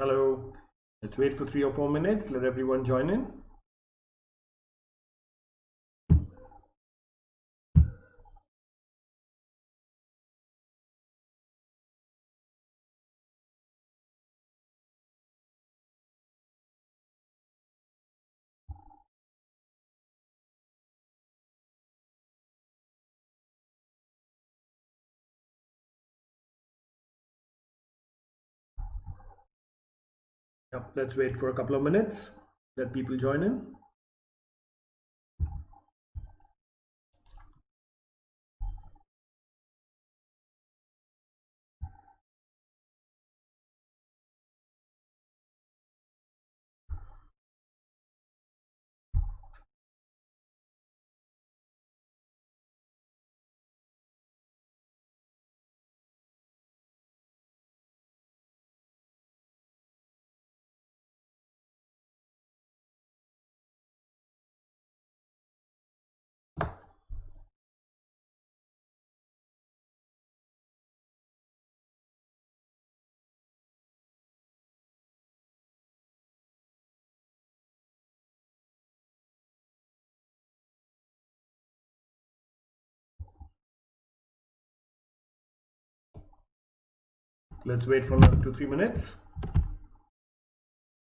Hello. Let's wait for 3 or 4 minutes. Let everyone join in. Yep, let's wait for a couple of minutes. Let people join in. Let's wait for another 2-3 minutes.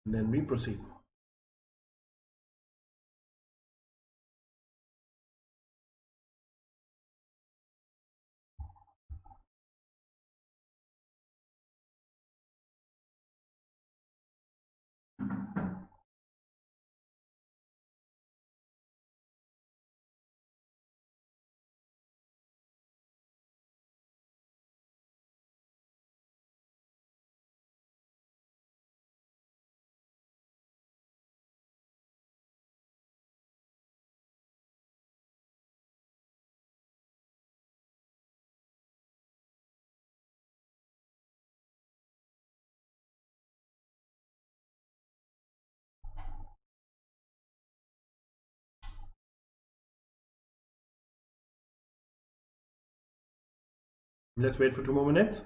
And then we proceed. Let's wait for 2 more minutes.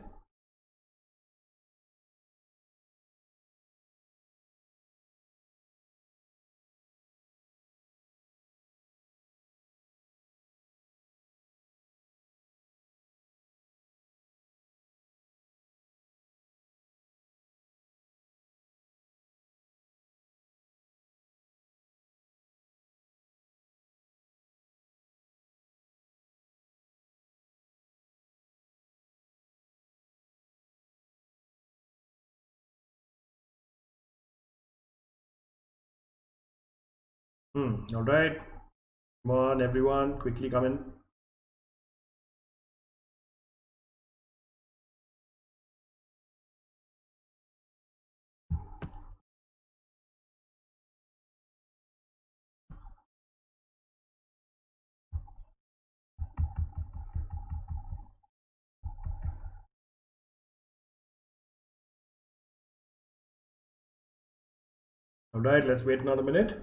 All right. Come on, everyone. Quickly come in. All right. Let's wait another minute.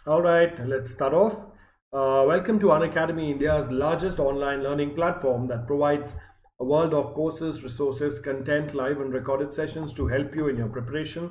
All right, let's start off. Welcome to Unacademy, India's largest online learning platform that provides a world of courses, resources, content, live and recorded sessions to help you in your preparation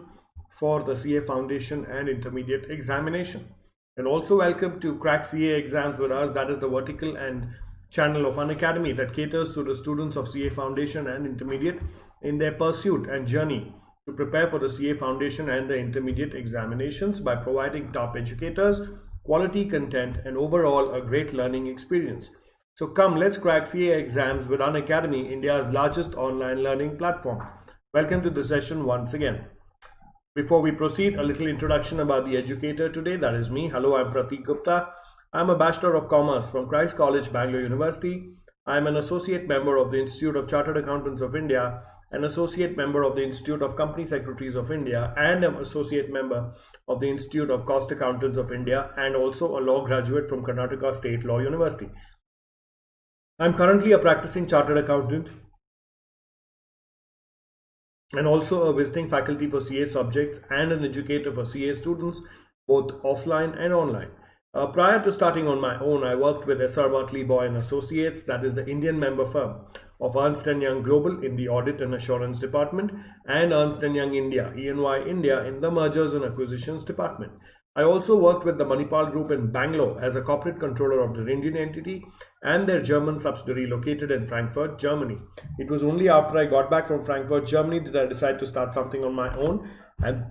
for the CA Foundation and Intermediate examination. And also welcome to Crack CA exams with us. That is the vertical and channel of Unacademy that caters to the students of CA Foundation and Intermediate in their pursuit and journey to prepare for the CA Foundation and the Intermediate examinations by providing top educators, quality content, and overall a great learning experience. So come, let's crack CA exams with Unacademy, India's largest online learning platform. Welcome to the session once again. Before we proceed, a little introduction about the educator today. That is me. Hello, I'm Prathik Gupta. I'm a Bachelor of Commerce from Christ College, Bangalore University. I'm an associate member of the Institute of Chartered Accountants of India, an associate member of the Institute of Company Secretaries of India, and an associate member of the Institute of Cost Accountants of India, and also a law graduate from Karnataka State Law University. I'm currently a practicing chartered accountant and also a visiting faculty for CA subjects and an educator for CA students, both offline and online. Prior to starting on my own, I worked with SR Bartley Boy and Associates, that is the Indian member firm of Ernst & Young Global in the Audit and Assurance Department, and Ernst & Young India, EY India, in the Mergers and Acquisitions Department. I also worked with the Manipal Group in Bangalore as a corporate controller of their Indian entity and their German subsidiary located in Frankfurt, Germany. It was only after I got back from Frankfurt, Germany, that I decided to start something on my own, and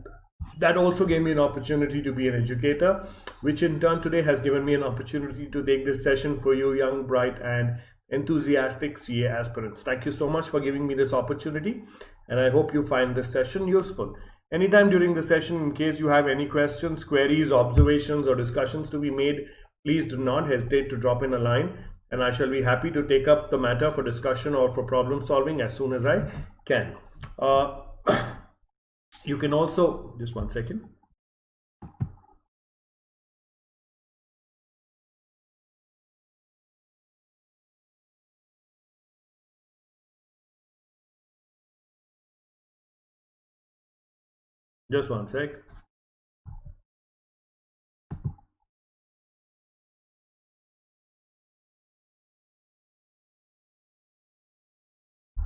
that also gave me an opportunity to be an educator, which in turn today has given me an opportunity to take this session for you young, bright and enthusiastic CA aspirants. Thank you so much for giving me this opportunity, and I hope you find this session useful. Anytime during the session, in case you have any questions, queries, observations or discussions to be made, please do not hesitate to drop in a line, and I shall be happy to take up the matter for discussion or for problem solving as soon as I can. You can also, just one second. Just one sec.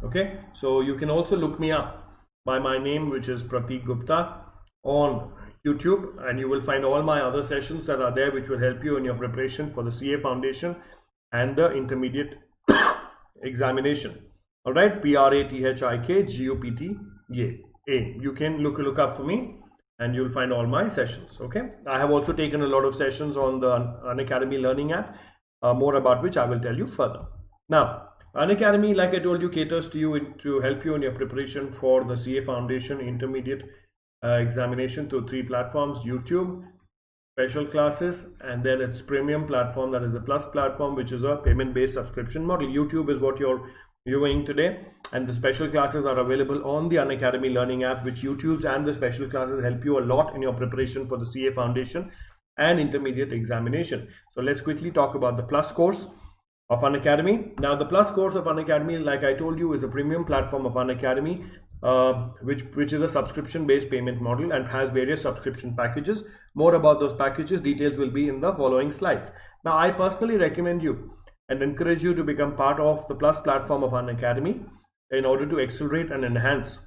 Okay, so you can also look me up by my name, which is Prathik Gupta, on YouTube, and you will find all my other sessions that are there, which will help you in your preparation for the CA Foundation and the intermediate examination. All right, PRATHIKGUPTA. You can look up for me, and you'll find all my sessions. Okay, I have also taken a lot of sessions on the Unacademy learning app, more about which I will tell you further. Now, Unacademy, like I told you, caters to you to help you in your preparation for the CA Foundation intermediate examination through 3 platforms: YouTube, special classes, and then its premium platform, that is the Plus platform, which is a payment-based subscription model. YouTube is what you're viewing today, and the special classes are available on the Unacademy learning app, which YouTube's and the special classes help you a lot in your preparation for the CA Foundation and intermediate examination. So let's quickly talk about the Plus course of Unacademy. Now, the Plus course of Unacademy, like I told you, is a premium platform of Unacademy, which is a subscription-based payment model and has various subscription packages. More about those packages, details will be in the following slides. Now, I personally recommend you and encourage you to become part of the Plus platform of Unacademy in order to accelerate and enhance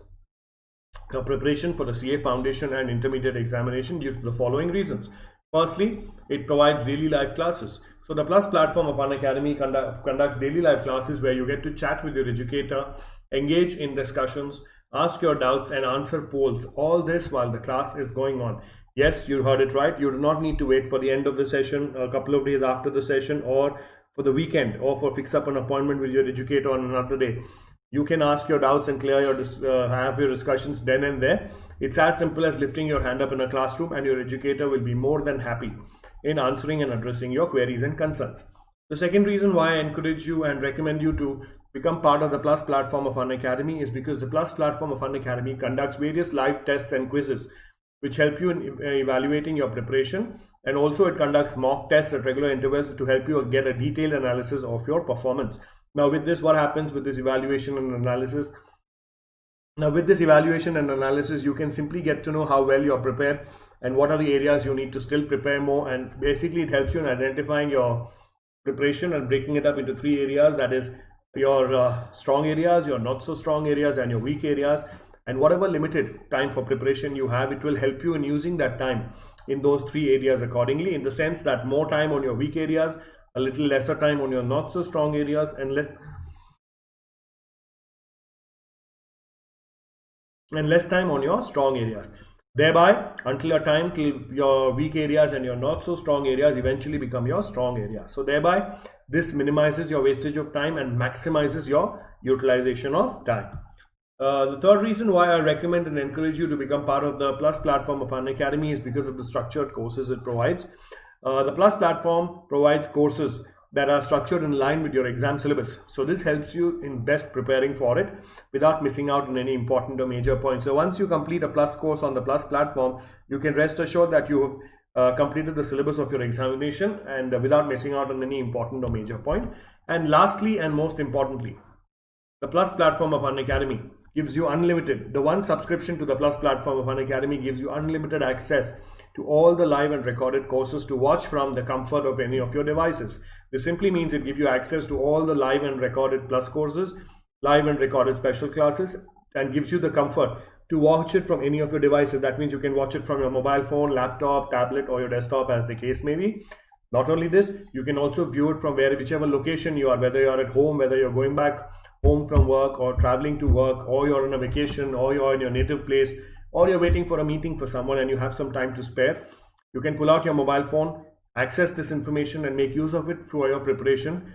your preparation for the CA Foundation and intermediate examination due to the following reasons. Firstly, it provides daily live classes. So the Plus platform of Unacademy conducts daily live classes where you get to chat with your educator, engage in discussions, ask your doubts and answer polls, all this while the class is going on. Yes, you heard it right. You do not need to wait for the end of the session, a couple of days after the session, or for the weekend, or for fix up an appointment with your educator on another day. You can ask your doubts and clear your have your discussions then and there. It's as simple as lifting your hand up in a classroom, and your educator will be more than happy in answering and addressing your queries and concerns. The second reason why I encourage you and recommend you to become part of the Plus platform of Unacademy is because the Plus platform of Unacademy conducts various live tests and quizzes which help you in evaluating your preparation, and also it conducts mock tests at regular intervals to help you get a detailed analysis of your performance. Now, with this, what happens with this evaluation and analysis? Now, with this evaluation and analysis, you can simply get to know how well you're prepared and what are the areas you need to still prepare more. And basically, it helps you in identifying your preparation and breaking it up into 3 areas. That is your strong areas, your not so strong areas, and your weak areas. And whatever limited time for preparation you have, it will help you in using that time in those 3 areas accordingly, in the sense that more time on your weak areas, a little lesser time on your not so strong areas, and less time on your strong areas. Thereby, until a time till your weak areas and your not so strong areas eventually become your strong areas. So thereby, this minimizes your wastage of time and maximizes your utilization of time. The third reason why I recommend and encourage you to become part of the Plus platform of Unacademy is because of the structured courses it provides. The Plus platform provides courses that are structured in line with your exam syllabus. So this helps you in best preparing for it without missing out on any important or major points. So once you complete a Plus course on the Plus platform, you can rest assured that you have completed the syllabus of your examination and without missing out on any important or major point. And lastly and most importantly, the Plus platform of Unacademy gives you unlimited. The one subscription to the Plus platform of Unacademy gives you unlimited access to all the live and recorded courses to watch from the comfort of any of your devices. This simply means it gives you access to all the live and recorded Plus courses, live and recorded special classes, and gives you the comfort to watch it from any of your devices. That means you can watch it from your mobile phone, laptop, tablet, or your desktop, as the case may be. Not only this, you can also view it from whichever location you are, whether you're at home, whether you're going back home from work or traveling to work, or you're on a vacation, or you're in your native place, or you're waiting for a meeting for someone and you have some time to spare. You can pull out your mobile phone, access this information and make use of it for your preparation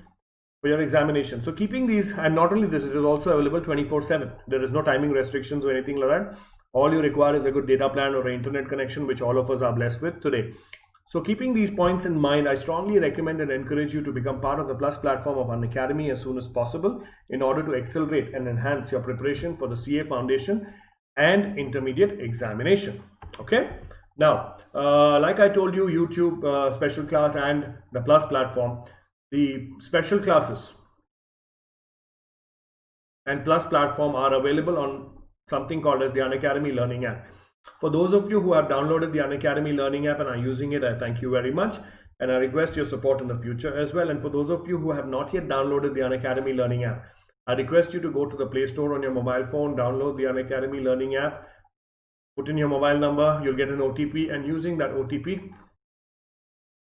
for your examination. So keeping these, and not only this, it is also available 24/7. There is no timing restrictions or anything like that. All you require is a good data plan or an internet connection, which all of us are blessed with today. So keeping these points in mind, I strongly recommend and encourage you to become part of the Plus platform of Unacademy as soon as possible in order to accelerate and enhance your preparation for the CA Foundation and intermediate examination. Okay. Now, like I told you, YouTube special class and the Plus platform, the special classes and Plus platform are available on something called as the Unacademy Learning app. For those of you who have downloaded the Unacademy Learning app and are using it, I thank you very much, and I request your support in the future as well. And for those of you who have not yet downloaded the Unacademy Learning app, I request you to go to the Play Store on your mobile phone, download the Unacademy Learning app, put in your mobile number, you'll get an OTP, and using that OTP,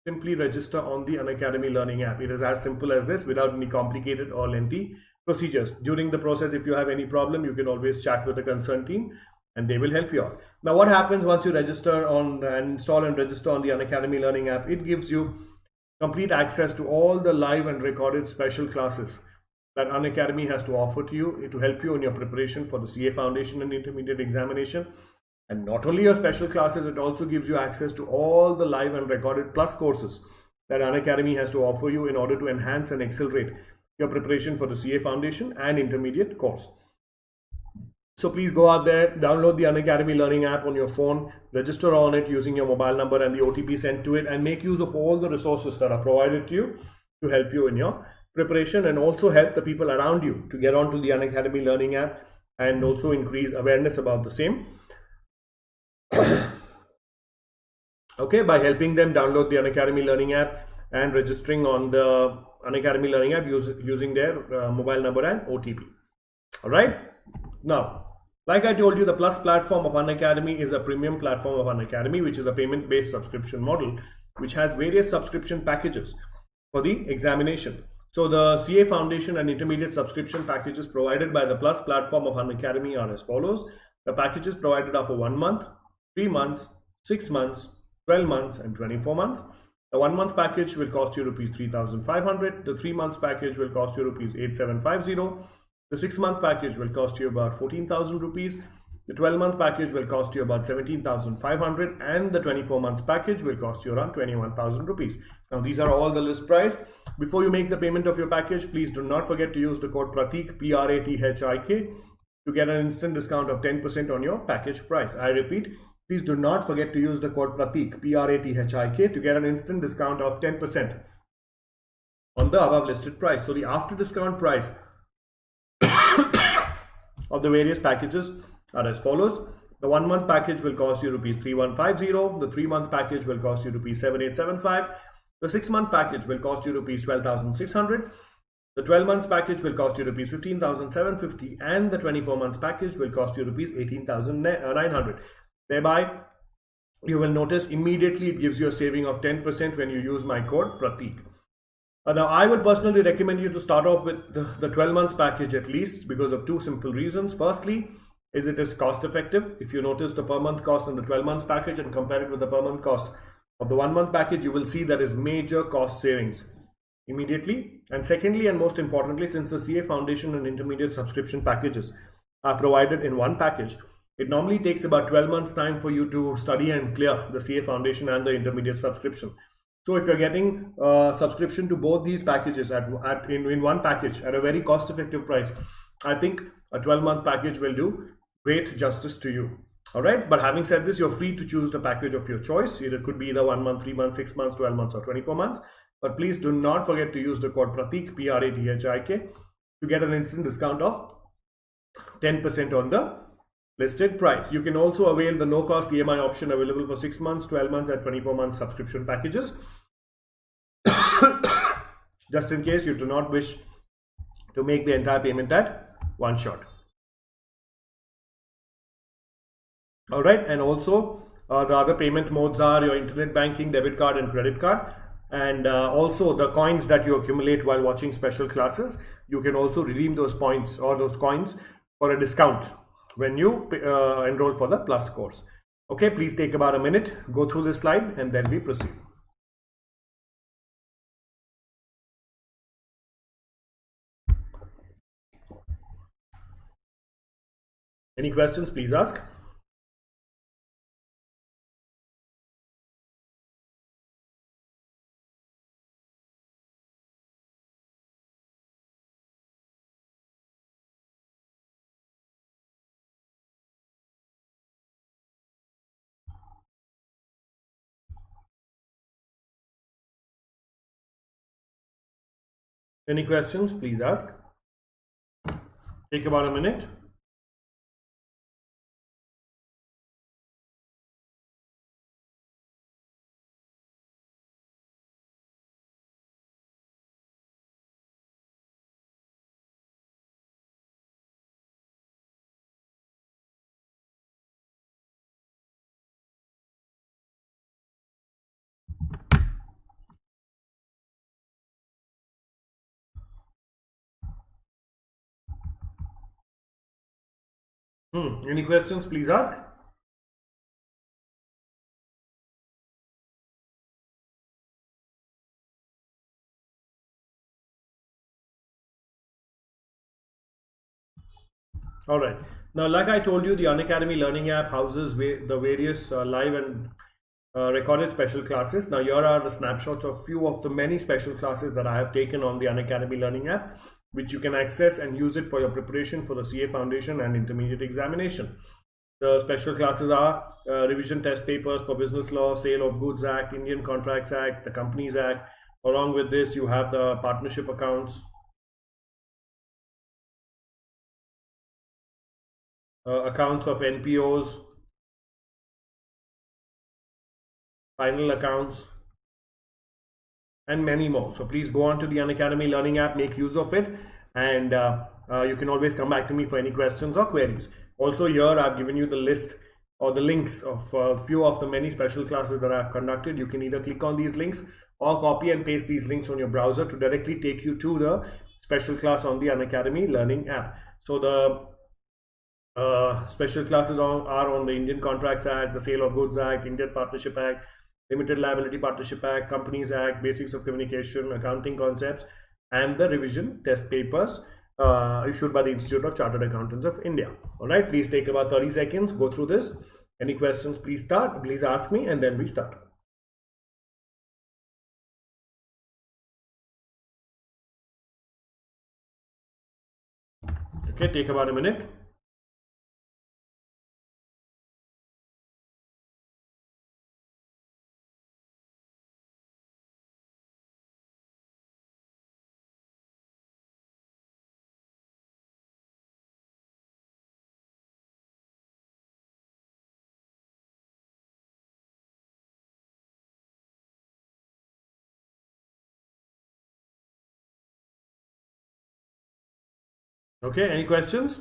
simply register on the Unacademy Learning app. It is as simple as this, without any complicated or lengthy procedures. During the process, if you have any problem, you can always chat with the concerned team and they will help you out. Now, what happens once you register on and install and register on the Unacademy Learning app? It gives you complete access to all the live and recorded special classes that Unacademy has to offer to you to help you in your preparation for the CA Foundation and Intermediate examination. And not only your special classes, it also gives you access to all the live and recorded Plus courses that Unacademy has to offer you in order to enhance and accelerate your preparation for the CA Foundation and Intermediate course. So please go out there, download the Unacademy Learning app on your phone, register on it using your mobile number and the OTP sent to it, and make use of all the resources that are provided to you to help you in your preparation, and also help the people around you to get onto the Unacademy Learning app and also increase awareness about the same. Okay, by helping them download the Unacademy Learning app and registering on the Unacademy Learning app using their mobile number and OTP. All right. Now, like I told you, the Plus platform of Unacademy is a premium platform of Unacademy, which is a payment-based subscription model, which has various subscription packages for the examination. So the CA Foundation and Intermediate subscription packages provided by the Plus platform of Unacademy are as follows. The packages provided are for 1 month, 3 months, 6 months, 12 months, and 24 months. The 1 month package will cost you rupees 3,500. The 3 months package will cost you rupees 8,750. The 6 month package will cost you about 14,000 rupees. The 12 month package will cost you about 17,500, and the 24 months package will cost you around 21,000 rupees. Now, these are all the list price. Before you make the payment of your package, please do not forget to use the code Prathik, Prathik, to get an instant discount of 10% on your package price. I repeat, please do not forget to use the code Prathik, Prathik, to get an instant discount of 10% on the above listed price. So the after discount price of the various packages are as follows. The 1 month package will cost you rupees 3,150. The 3 month package will cost you rupees 7,875. The 6 month package will cost you rupees 12,600. The 12 months package will cost you rupees 15,750, and the 24 months package will cost you rupees 18,900. Thereby, you will notice immediately it gives you a saving of 10% when you use my code Pratik. Now, I would personally recommend you to start off with the 12 months package at least, because of two simple reasons. Firstly, is it is cost effective. If you notice the per month cost on the 12 months package and compare it with the per month cost of the 1 month package, you will see there is major cost savings immediately. And secondly, and most importantly, since the CA Foundation and Intermediate subscription packages are provided in one package, it normally takes about 12 months time for you to study and clear the CA Foundation and the Intermediate subscription. So if you're getting subscription to both these packages in one package at a very cost effective price, I think a 12-month package will do great justice to you. All right, but having said this, you're free to choose the package of your choice. It could be either 1 month, 3 months, 6 months, 12 months, or 24 months. But please do not forget to use the code Prathik, Prathik, to get an instant discount of 10% on the listed price. You can also avail the no-cost EMI option available for 6 months, 12 months, and 24 months subscription packages. Just in case you do not wish to make the entire payment at one shot. All right, and also the other payment modes are your internet banking, debit card, and credit card. And also the coins that you accumulate while watching special classes, you can also redeem those points or those coins for a discount when you enroll for the Plus course. Okay, please take about a minute, go through this slide, and then we proceed. Any questions, please ask. Any questions, please ask. Take about a minute. Any questions, please ask. All right. Now, like I told you, the Unacademy Learning app houses the various live and recorded special classes. Now, here are the snapshots of few of the many special classes that I have taken on the Unacademy Learning app, which you can access and use it for your preparation for the CA Foundation and Intermediate examination. The special classes are revision test papers for Business Law, Sale of Goods Act, Indian Contracts Act, the Companies Act. Along with this, you have the partnership accounts, accounts of NPOs, final accounts, and many more. So please go on to the Unacademy Learning app, make use of it, and you can always come back to me for any questions or queries. Also, here I've given you the list or the links of a few of the many special classes that I've conducted. You can either click on these links or copy and paste these links on your browser to directly take you to the special class on the Unacademy Learning app. So the special classes are on the Indian Contracts Act, the Sale of Goods Act, Indian Partnership Act, Limited Liability Partnership Act, Companies Act, Basics of Communication, Accounting Concepts, and the revision test papers issued by the Institute of Chartered Accountants of India. All right, please take about 30 seconds, go through this. Any questions, please ask me, and then we start. Okay, take about a minute. Okay, any questions?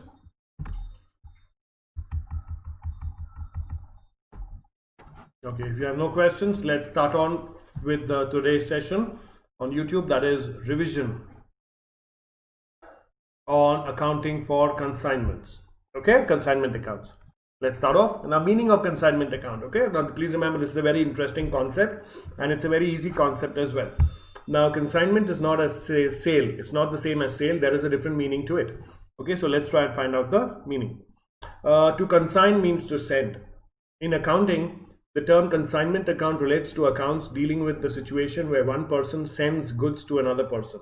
Okay, if you have no questions, let's start on with today's session on YouTube, that is revision on accounting for consignments. Okay, consignment accounts. Let's start off. Now, meaning of consignment account. Okay, now please remember this is a very interesting concept and it's a very easy concept as well. Now, consignment is not a sale, it's not the same as sale, there is a different meaning to it. Okay, so let's try and find out the meaning. To consign means to send. In accounting, the term consignment account relates to accounts dealing with the situation where one person sends goods to another person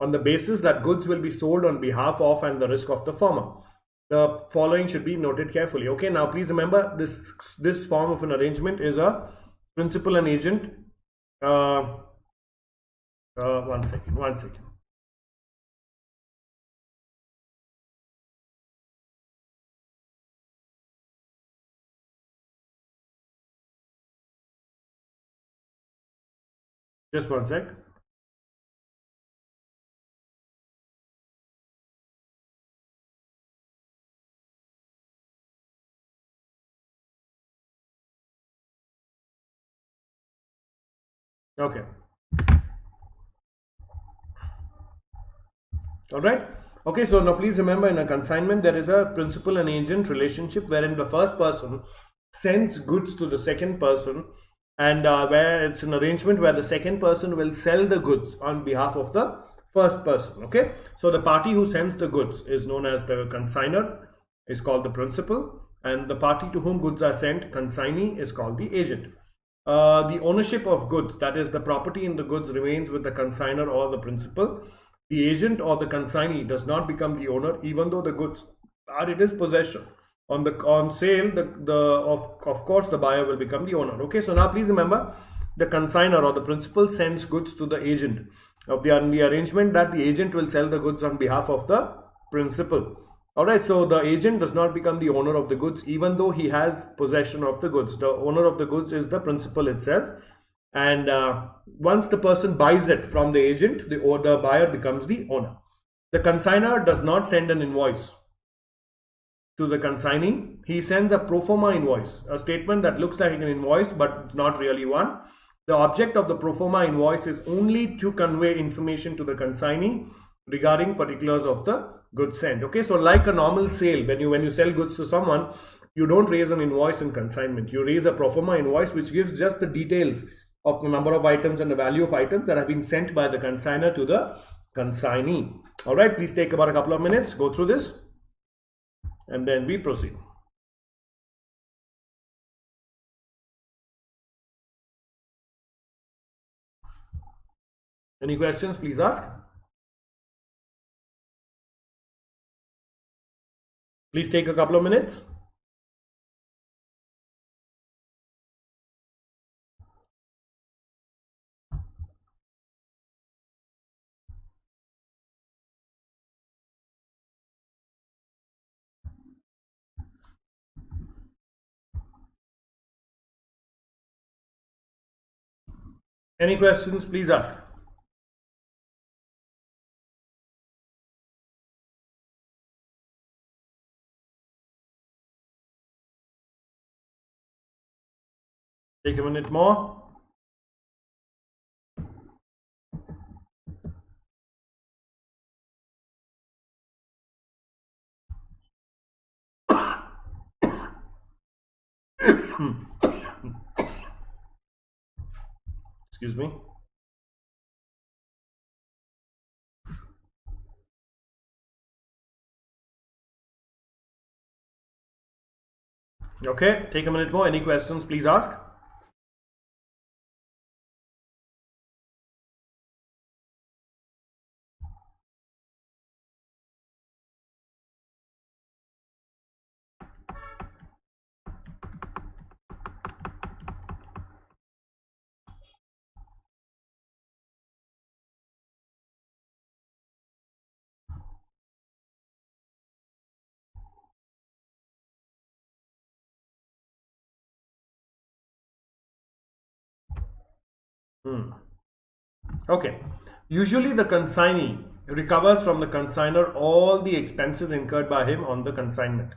on the basis that goods will be sold on behalf of and the risk of the former. The following should be noted carefully. Okay, now please remember this form of an arrangement is a principal and agent. One second. Just one sec. Okay. All right. Okay, so now please remember in a consignment there is a principal and agent relationship wherein the first person sends goods to the second person, and where it's an arrangement where the second person will sell the goods on behalf of the first person. Okay, so the party who sends the goods is known as the consignor, is called the principal, and the party to whom goods are sent, consignee, is called the agent. The ownership of goods, that is the property in the goods, remains with the consignor or the principal. The agent or the consignee does not become the owner even though the goods are in his possession. On sale, of course the buyer will become the owner. Okay, so now please remember the consignor or the principal sends goods to the agent of the arrangement that the agent will sell the goods on behalf of the principal. All right, so the agent does not become the owner of the goods even though he has possession of the goods. The owner of the goods is the principal itself, and once the person buys it from the agent, the buyer becomes the owner. The consignor does not send an invoice to the consignee. He sends a pro forma invoice, a statement that looks like an invoice but not really one. The object of the pro forma invoice is only to convey information to the consignee regarding particulars of the goods sent. Okay, so like a normal sale, when you sell goods to someone, you don't raise an invoice in consignment. You raise a pro forma invoice which gives just the details of the number of items and the value of items that have been sent by the consignor to the consignee. All right, please take about a couple of minutes, go through this, and then we proceed. Any questions, please ask. Please take a couple of minutes. Any questions, please ask. Take a minute more. Excuse me. Okay, take a minute more. Any questions, please ask. Okay. Usually the consignee recovers from the consignor all the expenses incurred by him on the consignment.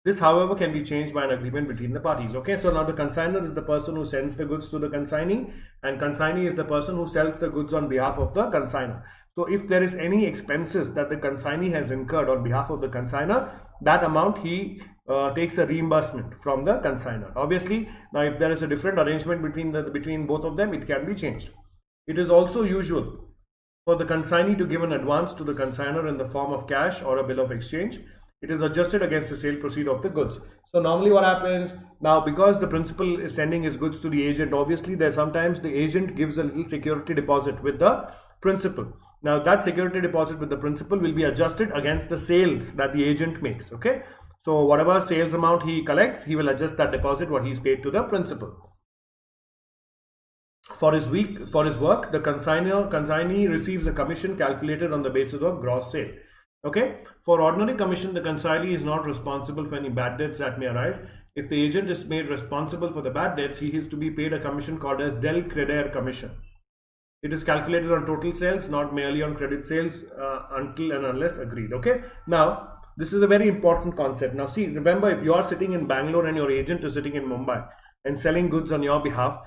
This, however, can be changed by an agreement between the parties. Okay, so now the consignor is the person who sends the goods to the consignee, and consignee is the person who sells the goods on behalf of the consignor. So if there is any expenses that the consignee has incurred on behalf of the consignor, that amount he takes a reimbursement from the consignor. Obviously, now if there is a different arrangement between both of them, it can be changed. It is also usual for the consignee to give an advance to the consignor in the form of cash or a bill of exchange. It is adjusted against the sale proceed of the goods. So normally what happens now, because the principal is sending his goods to the agent, obviously there sometimes the agent gives a little security deposit with the principal. Now that security deposit with the principal will be adjusted against the sales that the agent makes. Okay, so whatever sales amount he collects, he will adjust that deposit what he's paid to the principal. For his work, the consignee receives a commission calculated on the basis of gross sale. Okay, for ordinary commission, the consignee is not responsible for any bad debts that may arise. If the agent is made responsible for the bad debts, he is to be paid a commission called as del credere commission. It is calculated on total sales, not merely on credit sales, until and unless agreed. Okay, now this is a very important concept. Now see, remember, if you are sitting in Bangalore and your agent is sitting in Mumbai and selling goods on your behalf,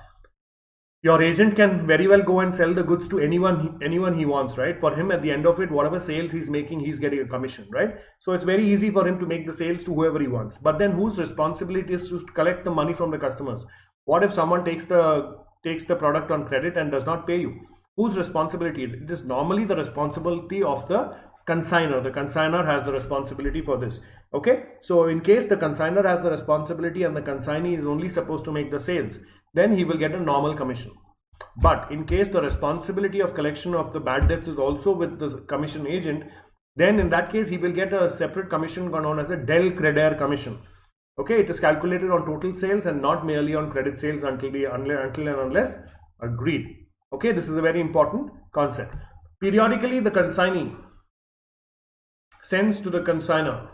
your agent can very well go and sell the goods to anyone he wants, right? For him, at the end of it, whatever sales he's making, he's getting a commission, right? So it's very easy for him to make the sales to whoever he wants. But then whose responsibility is to collect the money from the customers? What if someone takes the product on credit and does not pay you? Whose responsibility? It is normally the responsibility of the consignor. The consignor has the responsibility for this. Okay, so in case the consignor has the responsibility and the consignee is only supposed to make the sales, then he will get a normal commission. But in case the responsibility of collection of the bad debts is also with the commission agent, then in that case he will get a separate commission known as a del credere commission. Okay, it is calculated on total sales and not merely on credit sales until and unless agreed. Okay, this is a very important concept. Periodically, the consignee sends to the consignor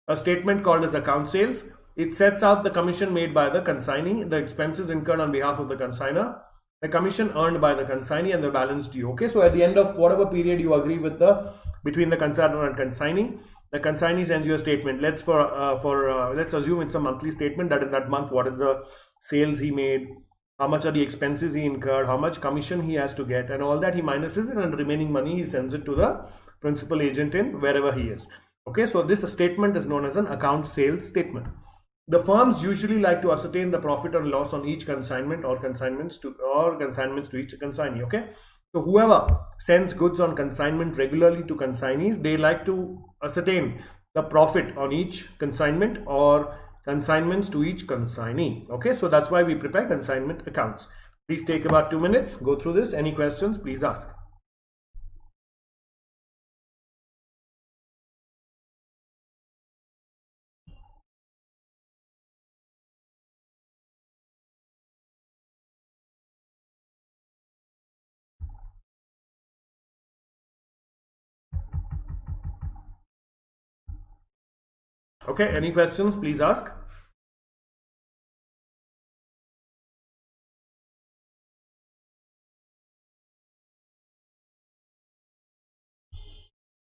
a statement called as account sales. It sets out the commission made by the consignee, the expenses incurred on behalf of the consignor, the commission earned by the consignee, and the balance due. Okay, so at the end of whatever period you agree with between the consignor and consignee, the consignee sends you a statement. Let's assume it's a monthly statement, that in that month what is the sales he made, how much are the expenses he incurred, how much commission he has to get, and all that he minuses it, and the remaining money he sends it to the principal agent in wherever he is. Okay, so this statement is known as an account sales statement. The firms usually like to ascertain the profit or loss on each consignment or consignments to each consignee. Okay, so whoever sends goods on consignment regularly to consignees, they like to ascertain the profit on each consignment or consignments to each consignee. Okay, so that's why we prepare consignment accounts. Please take about 2 minutes, go through this. Any questions, please ask. Okay, any questions, please ask.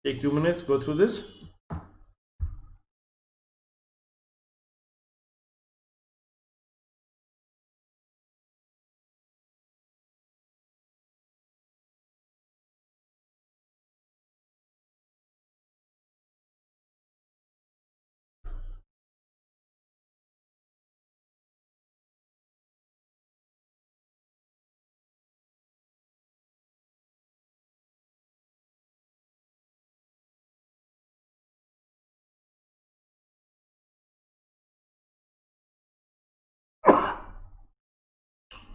Take 2 minutes, go through this.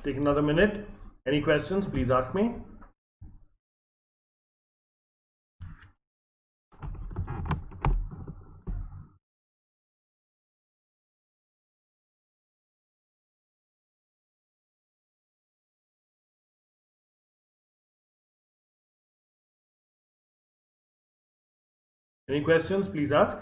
Take another minute. Any questions, please ask me. Any questions, please ask.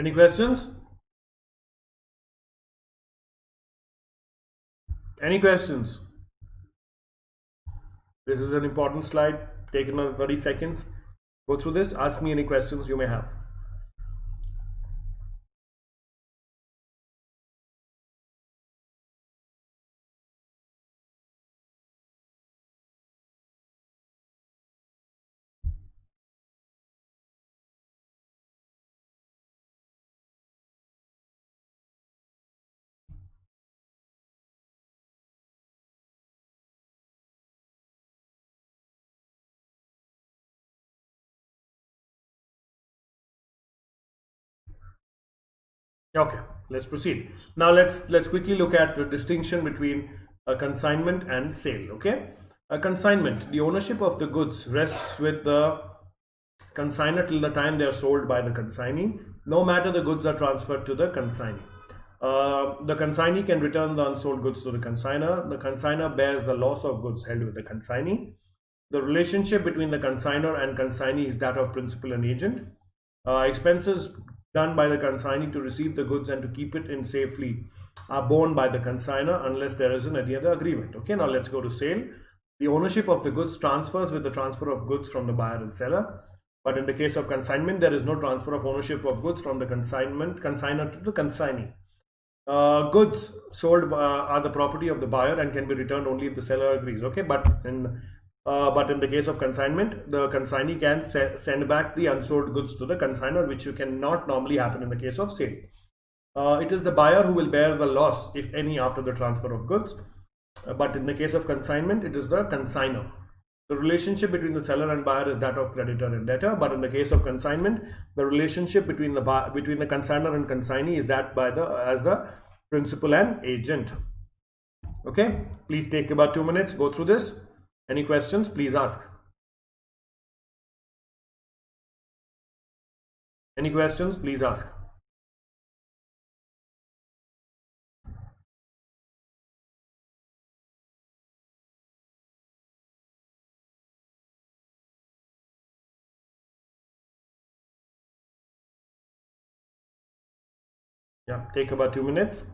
Any questions? Any questions? This is an important slide. Take another 30 seconds. Go through this. Ask me any questions you may have. Okay, let's proceed. Now let's quickly look at the distinction between a consignment and sale. Okay, a consignment, the ownership of the goods rests with the consignor till the time they are sold by the consignee, no matter the goods are transferred to the consignee. The consignee can return the unsold goods to the consignor. The consignor bears the loss of goods held with the consignee. The relationship between the consignor and consignee is that of principal and agent. Expenses done by the consignee to receive the goods and to keep it in safely are borne by the consignor unless there is any other agreement. Okay, now let's go to sale. The ownership of the goods transfers with the transfer of goods from the buyer and seller. But in the case of consignment, there is no transfer of ownership of goods from the consignor to the consignee. Goods sold are the property of the buyer and can be returned only if the seller agrees. Okay, but in the case of consignment, the consignee can send back the unsold goods to the consignor, which cannot normally happen in the case of sale. It is the buyer who will bear the loss, if any, after the transfer of goods. But in the case of consignment, it is the consignor. The relationship between the seller and buyer is that of creditor and debtor, but in the case of consignment, the relationship between the consignor and consignee is that as the principal and agent. Okay, please take about 2 minutes. Go through this. Any questions? Please ask. Any questions? Please ask. Yeah, take about 2 minutes.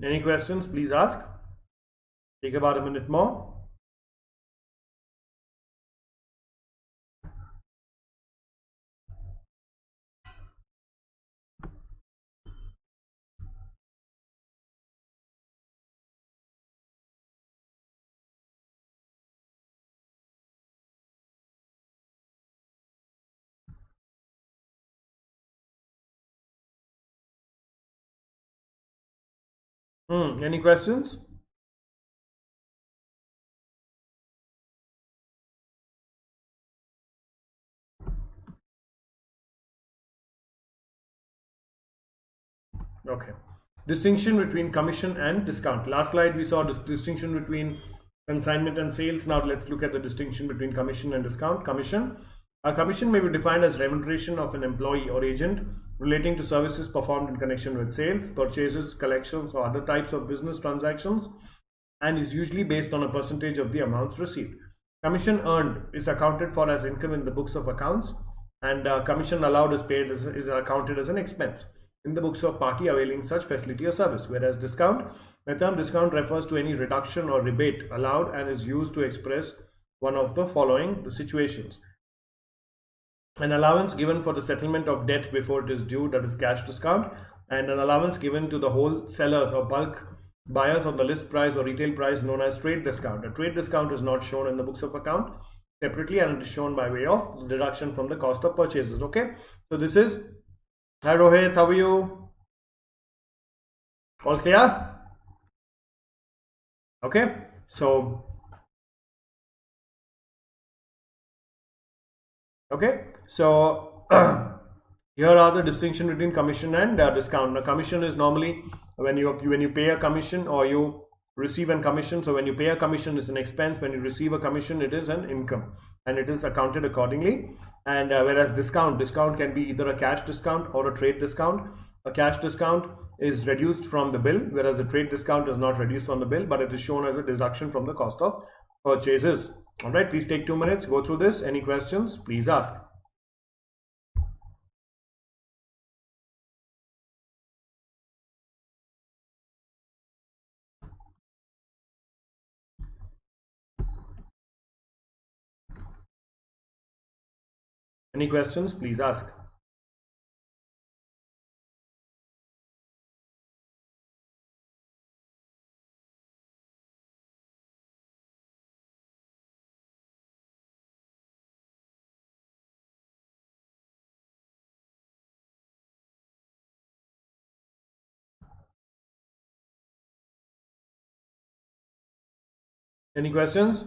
Any questions? Please ask. Take about a minute more. Any questions? Okay. Distinction between commission and discount. Last slide we saw distinction between consignment and sales. Now let's look at the distinction between commission and discount. Commission. A commission may be defined as remuneration of an employee or agent relating to services performed in connection with sales, purchases, collections, or other types of business transactions, and is usually based on a percentage of the amounts received. Commission earned is accounted for as income in the books of accounts, and commission allowed is accounted as an expense in the books of party availing such facility or service. Whereas discount, the term discount refers to any reduction or rebate allowed and is used to express one of the following situations: an allowance given for the settlement of debt before it is due, that is cash discount, and an allowance given to the wholesalers or bulk buyers on the list price or retail price, known as trade discount. A trade discount is not shown in the books of account separately, and it is shown by way of deduction from the cost of purchases. Okay, so this is, hi Rohit, how are you? All clear? Okay, so Okay, so here are the distinction between commission and discount. Now, commission is normally when you pay a commission or you receive a commission. So when you pay a commission, it's an expense. When you receive a commission, it is an income, and it is accounted accordingly. And whereas discount can be either a cash discount or a trade discount. A cash discount is reduced from the bill, whereas a trade discount is not reduced from the bill, but it is shown as a deduction from the cost of purchases. All right, please take 2 minutes, go through this. Any questions, please ask. Any questions, please ask. Any questions?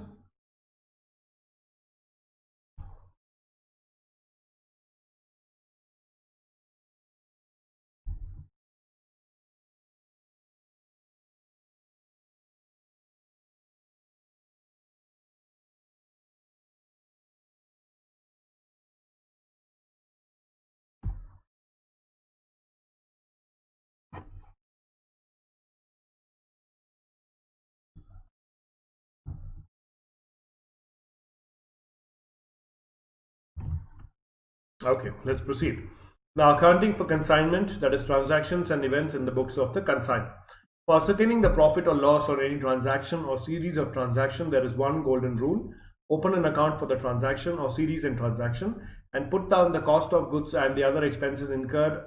Okay, let's proceed. Now, accounting for consignment, that is transactions and events in the books of the consignor. For ascertaining the profit or loss on any transaction or series of transactions, there is one golden rule. Open an account for the transaction or series in transaction and put down the cost of goods and the other expenses incurred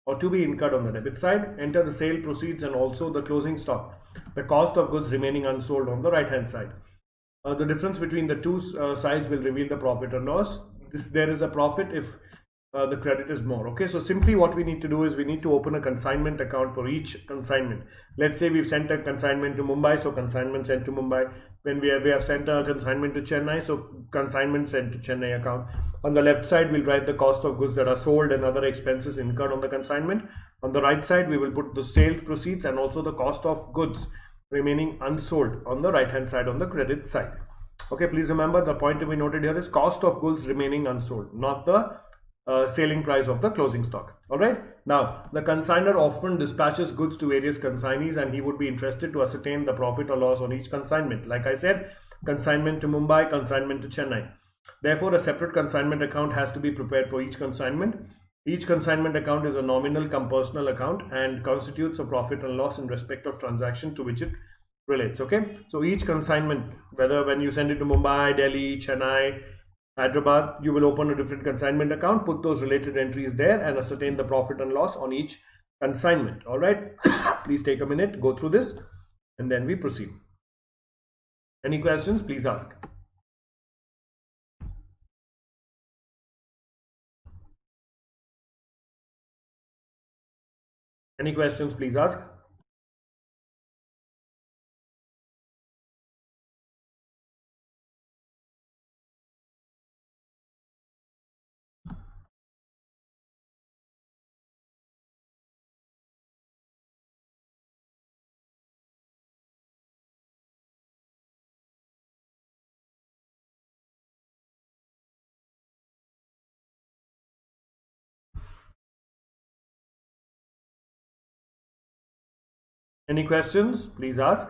or to be incurred on the debit side. Enter the sale proceeds and also the closing stock, the cost of goods remaining unsold on the right hand side. The difference between the two sides will reveal the profit or loss. There is a profit if the credit is more. Okay, so simply what we need to do is we need to open a consignment account for each consignment. Let's say we've sent a consignment to Mumbai, so consignment sent to Mumbai. When we have sent a consignment to Chennai, so consignment sent to Chennai account. On the left side, we'll write the cost of goods that are sold and other expenses incurred on the consignment. On the right side, we will put the sales proceeds and also the cost of goods remaining unsold on the right hand side on the credit side. Okay, please remember the point to be noted here is cost of goods remaining unsold, not the selling price of the closing stock. All right, now the consignor often dispatches goods to various consignees and he would be interested to ascertain the profit or loss on each consignment. Like I said, consignment to Mumbai, consignment to Chennai. Therefore, a separate consignment account has to be prepared for each consignment. Each consignment account is a nominal cum personal account and constitutes a profit and loss in respect of transaction to which it relates. Okay, so each consignment, whether when you send it to Mumbai, Delhi, Chennai, Hyderabad, you will open a different consignment account, put those related entries there and ascertain the profit and loss on each consignment. All right, please take a minute, go through this and then we proceed. Any questions, please ask. Any questions, please ask. Any questions, please ask.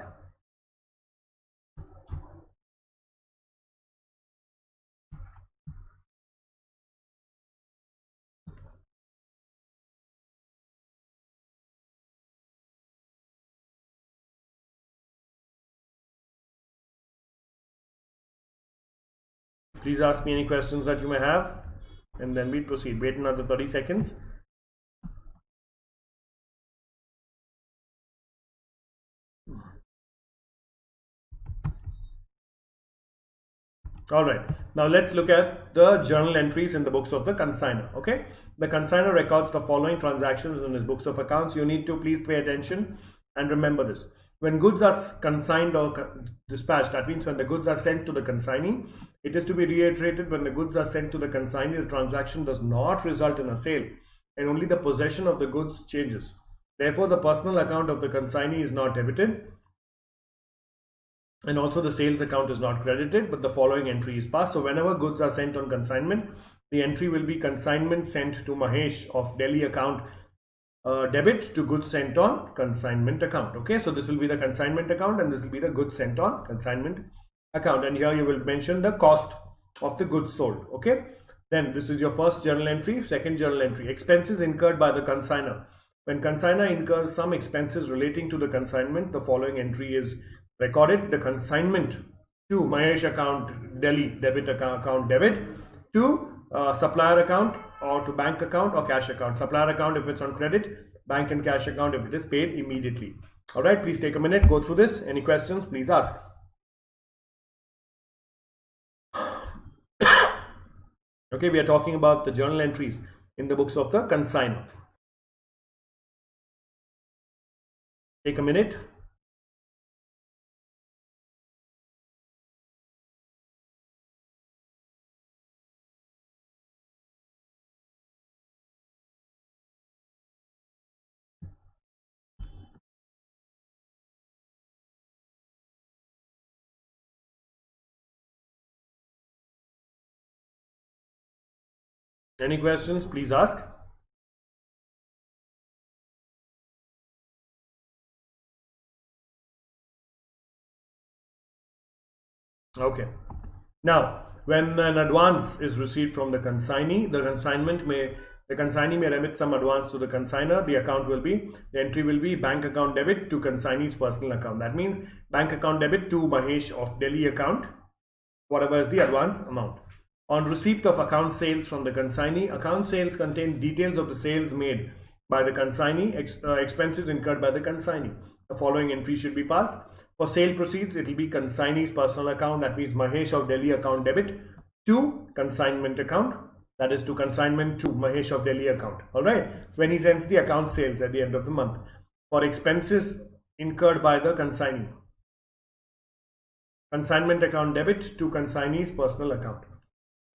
Please ask me any questions that you may have and then we proceed. Wait another 30 seconds. All right, now let's look at the journal entries in the books of the consignor. Okay, the consignor records the following transactions in his books of accounts. You need to please pay attention and remember this. When goods are consigned or dispatched, that means when the goods are sent to the consignee, it is to be reiterated, when the goods are sent to the consignee, the transaction does not result in a sale and only the possession of the goods changes. Therefore, the personal account of the consignee is not debited and also the sales account is not credited, but the following entry is passed. So whenever goods are sent on consignment, the entry will be consignment sent to Mahesh of Delhi account, debit to goods sent on consignment account. Okay, so this will be the consignment account and this will be the goods sent on consignment account, and here you will mention the cost of the goods sold. Okay, then this is your first journal entry. Second journal entry, expenses incurred by the consignor. When consignor incurs some expenses relating to the consignment, the following entry is recorded. The consignment to Mahesh account Delhi debit account debit to supplier account or to bank account or cash account. Supplier account if it's on credit, bank and cash account if it is paid immediately. All right, please take a minute, go through this. Any questions, please ask. Okay, we are talking about the journal entries in the books of the consignor. Take a minute. Any questions, please ask. Okay. Now, when an advance is received from the consignee, the consignee may remit some advance to the consignor. The entry will be bank account debit to consignee's personal account. That means bank account debit to Mahesh of Delhi account, whatever is the advance amount. On receipt of account sales from the consignee, account sales contain details of the sales made by the consignee, expenses incurred by the consignee. The following entry should be passed. For sale proceeds, it will be consignee's personal account, that means Mahesh of Delhi account debit to consignment account, that is to consignment to Mahesh of Delhi account. All right, when he sends the account sales at the end of the month. For expenses incurred by the consignee, consignment account debit to consignee's personal account.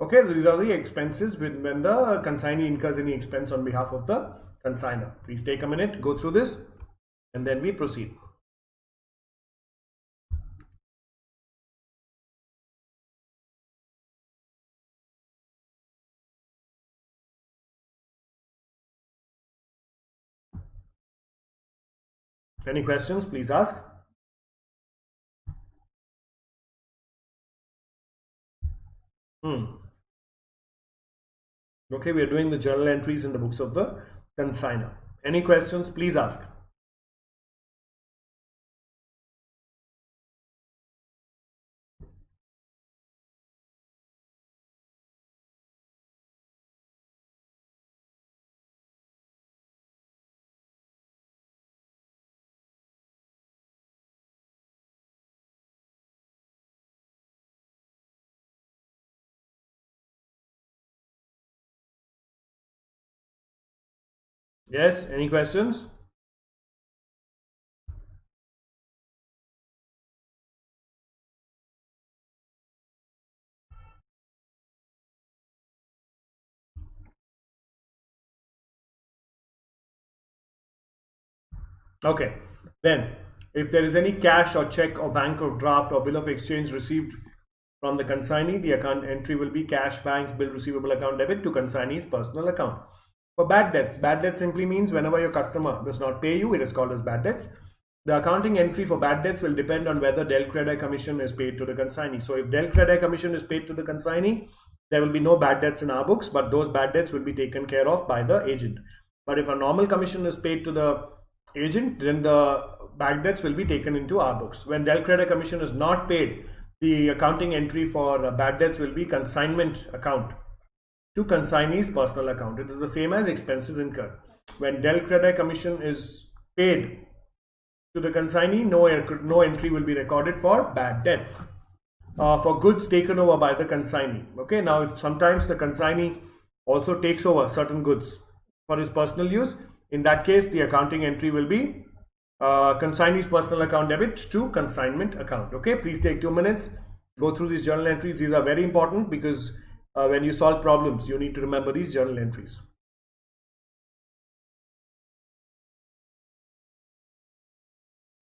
Okay, these are the expenses when the consignee incurs any expense on behalf of the consignor. Please take a minute, go through this, and then we proceed. Any questions, please ask. Okay, we are doing the journal entries in the books of the consignor. Any questions, please ask. Yes, any questions? Okay, then if there is any cash or check or bank or draft or bill of exchange received from the consignee, the account entry will be cash, bank, bill receivable account debit to consignee's personal account. For bad debt simply means whenever your customer does not pay you, it is called as bad debts. The accounting entry for bad debts will depend on whether del credi commission is paid to the consignee. So if del credi commission is paid to the consignee, there will be no bad debts in our books, but those bad debts will be taken care of by the agent. But if a normal commission is paid to the agent, then the bad debts will be taken into our books. When del credi commission is not paid, the accounting entry for bad debts will be consignment account to consignee's personal account. It is the same as expenses incurred. When del credi commission is paid to the consignee, no entry will be recorded for bad debts. For goods taken over by the consignee. Okay, now if sometimes the consignee also takes over certain goods for his personal use, in that case the accounting entry will be consignee's personal account debit to consignment account. Okay, please take 2 minutes, go through these journal entries. These are very important because when you solve problems, you need to remember these journal entries.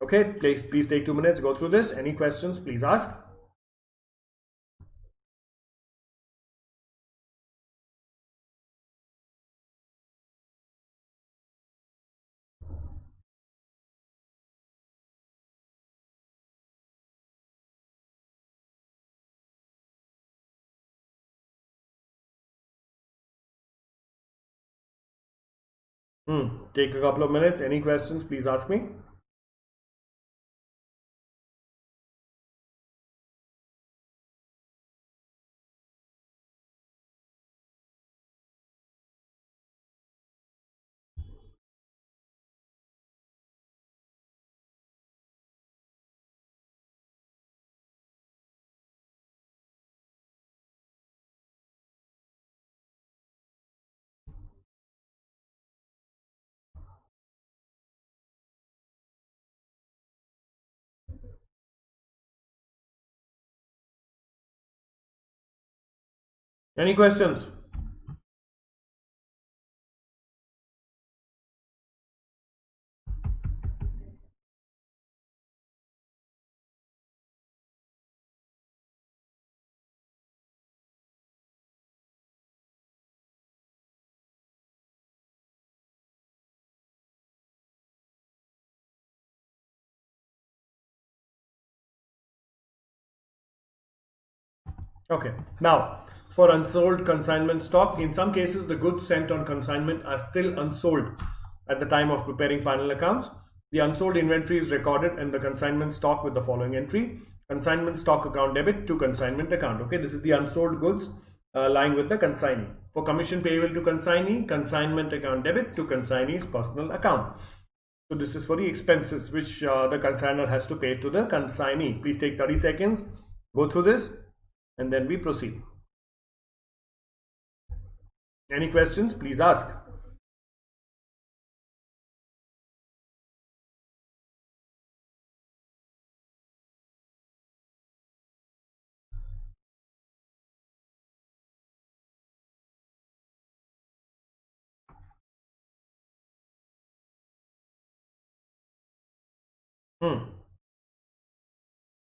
Okay, please take 2 minutes, go through this. Any questions, please ask. Take a couple of minutes. Any questions, please ask me. Any questions? Okay, now for unsold consignment stock, in some cases the goods sent on consignment are still unsold at the time of preparing final accounts. The unsold inventory is recorded in the consignment stock with the following entry: consignment stock account debit to consignment account. Okay, this is the unsold goods lying with the consignee. For commission payable to consignee, consignment account debit to consignee's personal account. So this is for the expenses which the consignor has to pay to the consignee. Please take 30 seconds, go through this, and then we proceed. Any questions, please ask.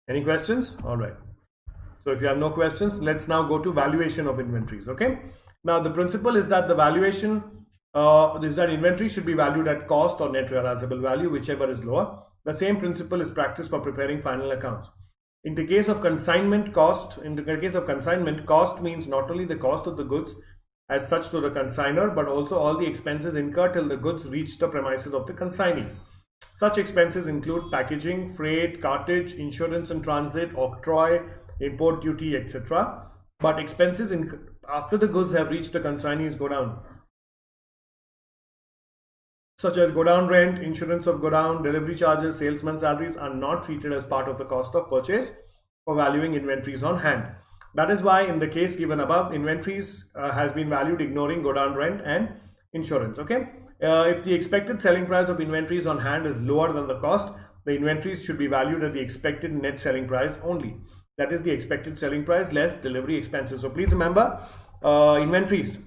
Any questions? All right. So if you have no questions, let's now go to valuation of inventories. Okay. Now the principle is that the valuation is that inventory should be valued at cost or net realizable value, whichever is lower. The same principle is practiced for preparing final accounts. In the case of consignment, cost means not only the cost of the goods as such to the consignor, but also all the expenses incurred till the goods reach the premises of the consignee. Such expenses include packaging, freight, cartage, insurance in transit, octroi, import duty, etc. But expenses after the goods have reached the consignees go down, such as godown rent, insurance of godown, delivery charges, salesman salaries are not treated as part of the cost of purchase for valuing inventories on hand. That is why in the case given above, inventories has been valued ignoring godown rent and insurance. Okay. If the expected selling price of inventories on hand is lower than the cost, the inventories should be valued at the expected net selling price only. That is the expected selling price less delivery expenses. So please remember, inventories,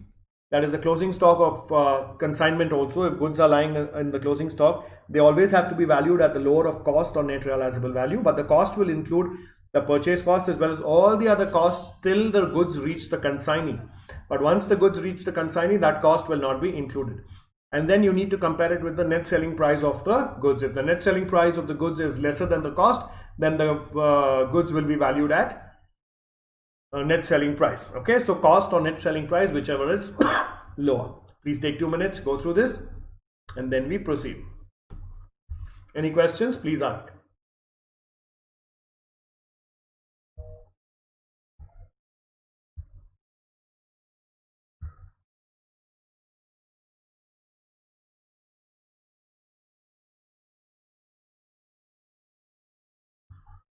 that is the closing stock of consignment also, if goods are lying in the closing stock, they always have to be valued at the lower of cost or net realizable value, but the cost will include the purchase cost as well as all the other costs till the goods reach the consignee. But once the goods reach the consignee, that cost will not be included. And then you need to compare it with the net selling price of the goods. If the net selling price of the goods is lesser than the cost, then the goods will be valued at net selling price. Okay, so cost or net selling price, whichever is lower. Please take 2 minutes, go through this, and then we proceed. Any questions, please ask.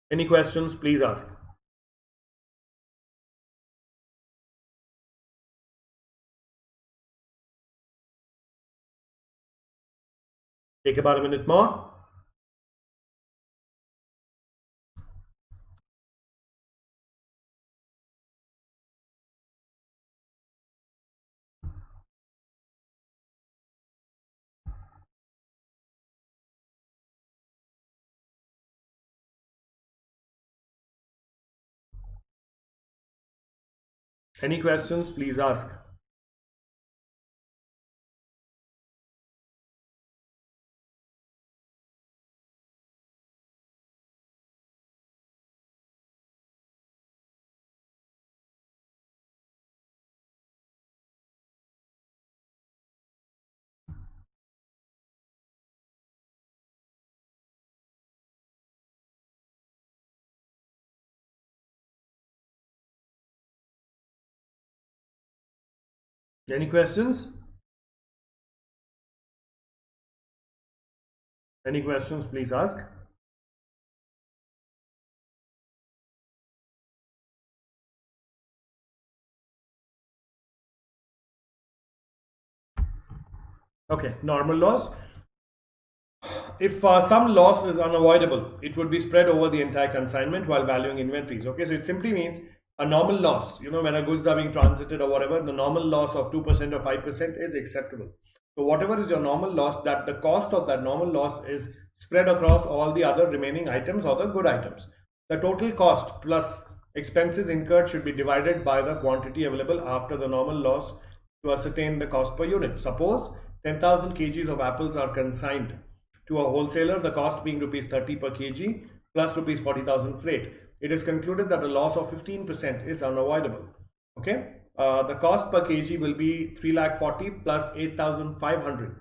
Any questions, please ask. Take about a minute more. Any questions, please ask. Any questions? Any questions, please ask. Okay, normal loss. If some loss is unavoidable, it would be spread over the entire consignment while valuing inventories. Okay, so it simply means a normal loss, when a goods are being transited or whatever, the normal loss of 2% or 5% is acceptable. So whatever is your normal loss, that the cost of that normal loss is spread across all the other remaining items or the good items. The total cost plus expenses incurred should be divided by the quantity available after the normal loss to ascertain the cost per unit. Suppose 10,000 kgs of apples are consigned to a wholesaler, the cost being rupees 30 per kg plus rupees 40,000 freight. It is concluded that a loss of 15% is unavoidable. Okay, the cost per kg will be 340 plus 8,500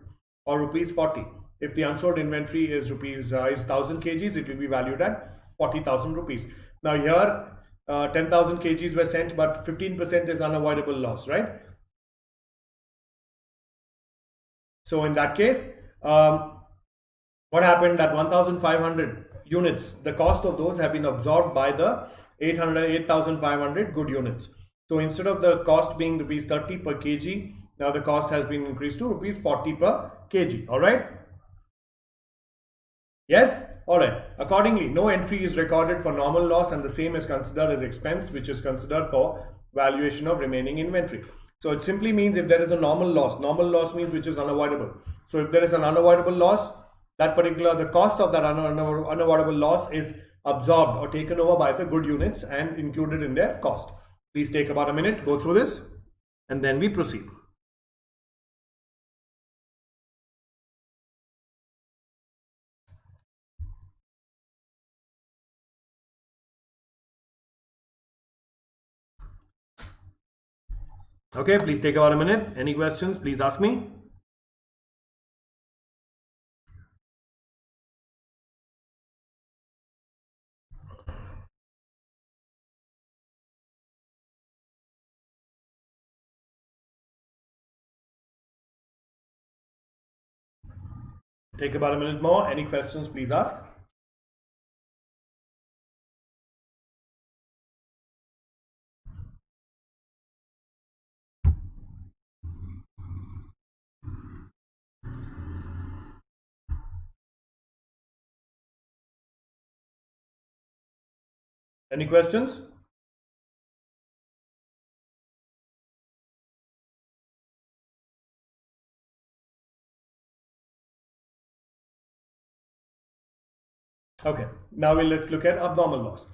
or rupees 40. If the unsold inventory is 1,000 kgs, it will be valued at 40,000 rupees. Now here 10,000 kgs were sent, but 15% is unavoidable loss, right? So in that case, what happened, that 1,500 units, the cost of those have been absorbed by the 8,500 good units. So instead of the cost being rupees 30 per kg, now the cost has been increased to rupees 40 per kg. All right. Yes. All right. Accordingly, no entry is recorded for normal loss, and the same is considered as expense, which is considered for valuation of remaining inventory. So it simply means if there is a normal loss means which is unavoidable. So if there is an unavoidable loss, the cost of that unavoidable loss is absorbed or taken over by the good units and included in their cost. Please take about a minute, go through this, and then we proceed. Okay, please take about a minute. Any questions, please ask me. Take about a minute more. Any questions, please ask. Any questions? Okay, now let's look at abnormal loss.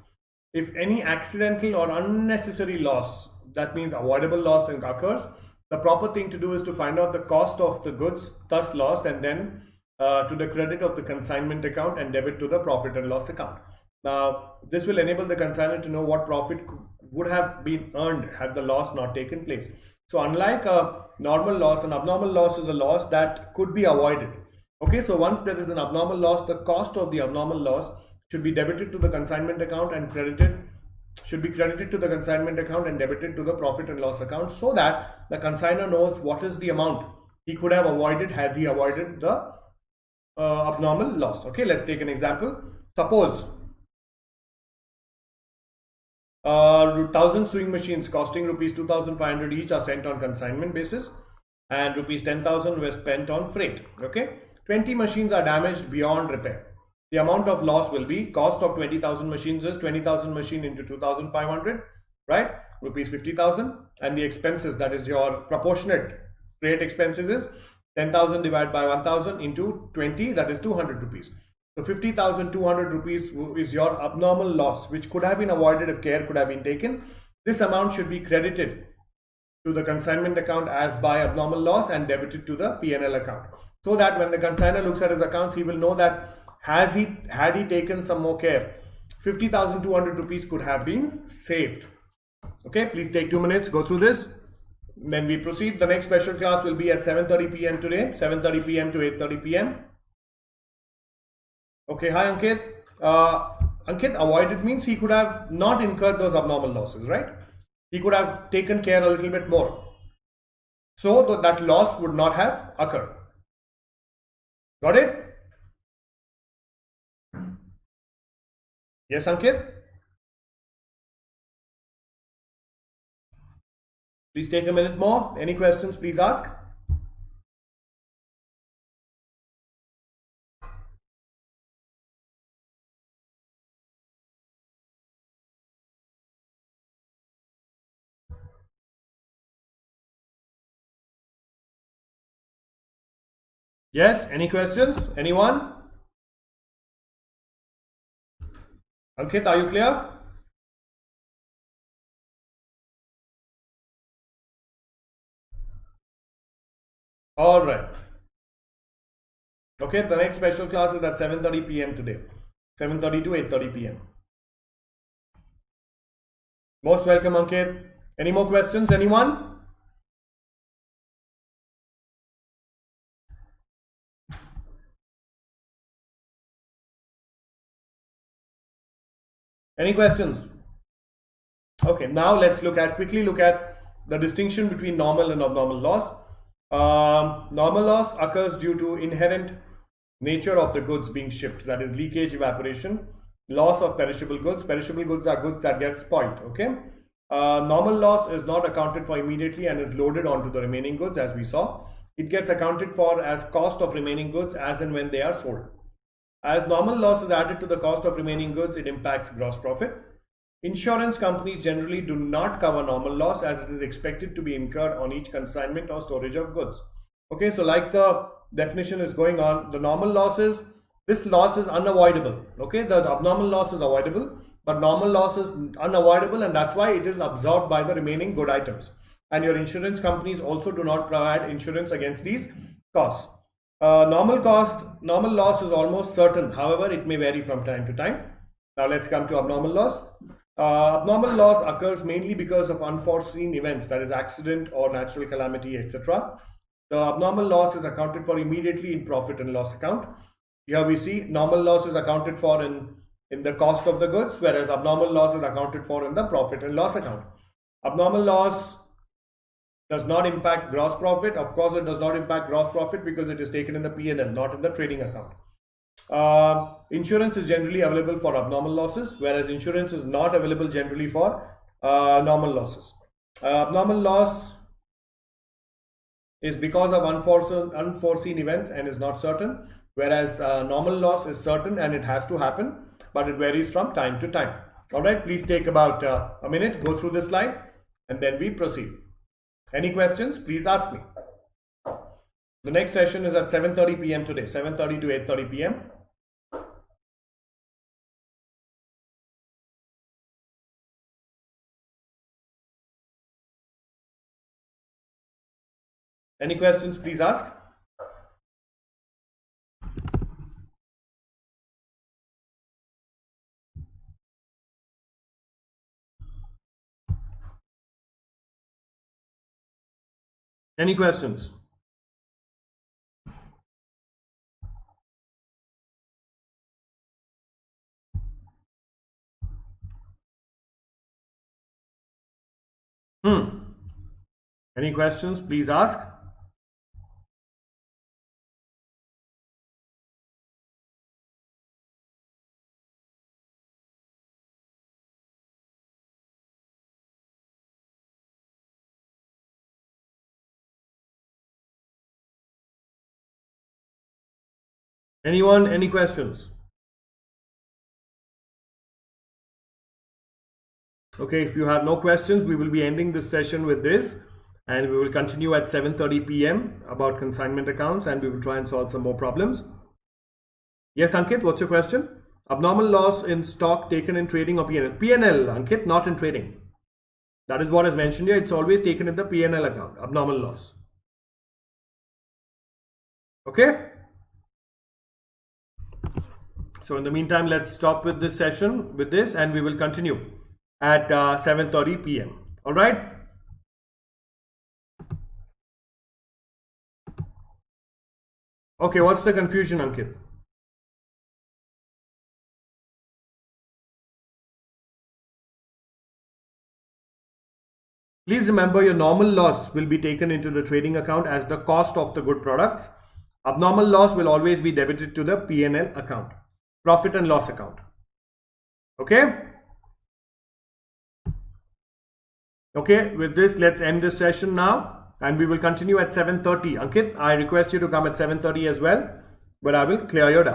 If any accidental or unnecessary loss, that means avoidable loss, occurs, the proper thing to do is to find out the cost of the goods thus lost, and then to the credit of the consignment account and debit to the profit and loss account. Now, this will enable the consignor to know what profit would have been earned had the loss not taken place. So unlike a normal loss, an abnormal loss is a loss that could be avoided. Okay, so once there is an abnormal loss, the cost of the abnormal loss should be debited to the consignment account and credited to the consignment account and debited to the profit and loss account, so that the consignor knows what is the amount he could have avoided had he avoided the abnormal loss. Okay, let's take an example. Suppose 1,000 sewing machines costing rupees 2,500 each are sent on consignment basis, and rupees 10,000 were spent on freight. Okay, 20 machines are damaged beyond repair. The amount of loss will be cost of 20,000 machines is 20,000 machine into 2,500, right? Rupees 50,000, and the expenses, that is your proportionate freight expenses, is 10,000 divided by 1,000 into 20, that is 200 rupees. So 50,200 rupees is your abnormal loss, which could have been avoided if care could have been taken. This amount should be credited to the consignment account as by abnormal loss and debited to the P&L account. So that when the consignor looks at his accounts, he will know that had he taken some more care, 50,200 rupees could have been saved. Okay, please take 2 minutes, go through this. Then we proceed. The next special class will be at 7:30 p.m. today, 7:30 p.m. to 8:30 p.m. Okay, hi Ankit. Ankit, avoided means he could have not incurred those abnormal losses, right? He could have taken care a little bit more. So that loss would not have occurred. Got it? Yes, Ankit? Please take a minute more. Any questions, please ask. Yes, any questions? Anyone? Ankit, are you clear? All right. Okay, the next special class is at 7:30 p.m. today, 7:30 to 8:30 p.m. Most welcome, Ankit. Any more questions? Anyone? Any questions? Okay, now let's quickly look at the distinction between normal and abnormal loss. Normal loss occurs due to inherent nature of the goods being shipped, that is leakage, evaporation, loss of perishable goods. Perishable goods are goods that get spoiled. Okay, normal loss is not accounted for immediately and is loaded onto the remaining goods, as we saw. It gets accounted for as cost of remaining goods as and when they are sold. As normal loss is added to the cost of remaining goods, it impacts gross profit. Insurance companies generally do not cover normal loss as it is expected to be incurred on each consignment or storage of goods. Okay, so like the definition is going on, the normal losses, this loss is unavoidable. Okay, the abnormal loss is avoidable, but normal loss is unavoidable, and that's why it is absorbed by the remaining good items. And your insurance companies also do not provide insurance against these costs. Normal loss is almost certain. However, it may vary from time to time. Now let's come to abnormal loss. Abnormal loss occurs mainly because of unforeseen events, that is accident or natural calamity, etc. The abnormal loss is accounted for immediately in profit and loss account. Here we see normal loss is accounted for in the cost of the goods, whereas abnormal loss is accounted for in the profit and loss account. Abnormal loss does not impact gross profit. Of course, it does not impact gross profit because it is taken in the P&L, not in the trading account. Insurance is generally available for abnormal losses, whereas insurance is not available generally for normal losses. Abnormal loss is because of unforeseen events and is not certain, whereas normal loss is certain and it has to happen, but it varies from time to time. All right, please take about a minute, go through this slide, and then we proceed. Any questions? Please ask me. The next session is at 7:30 p.m. today, 7:30 to 8:30 p.m. Any questions? Please ask. Any questions? Any questions? Please ask. Anyone? Any questions? Okay, if you have no questions, we will be ending this session with this, and we will continue at 7:30 p.m. about consignment accounts, and we will try and solve some more problems. Yes, Ankit, what's your question? Abnormal loss in stock taken in trading or P&L? P&L, Ankit, not in trading. That is what is mentioned here. It's always taken in the P&L account, abnormal loss. Okay. So in the meantime, let's stop with this session with this, and we will continue at 7:30 p.m. All right. Okay, what's the confusion, Ankit? Please remember, your normal loss will be taken into the trading account as the cost of the good products. Abnormal loss will always be debited to the P&L account, profit and loss account. Okay. Okay, with this, let's end this session now, and we will continue at 7:30. Ankit, I request you to come at 7:30 as well, but I will clear your doubt.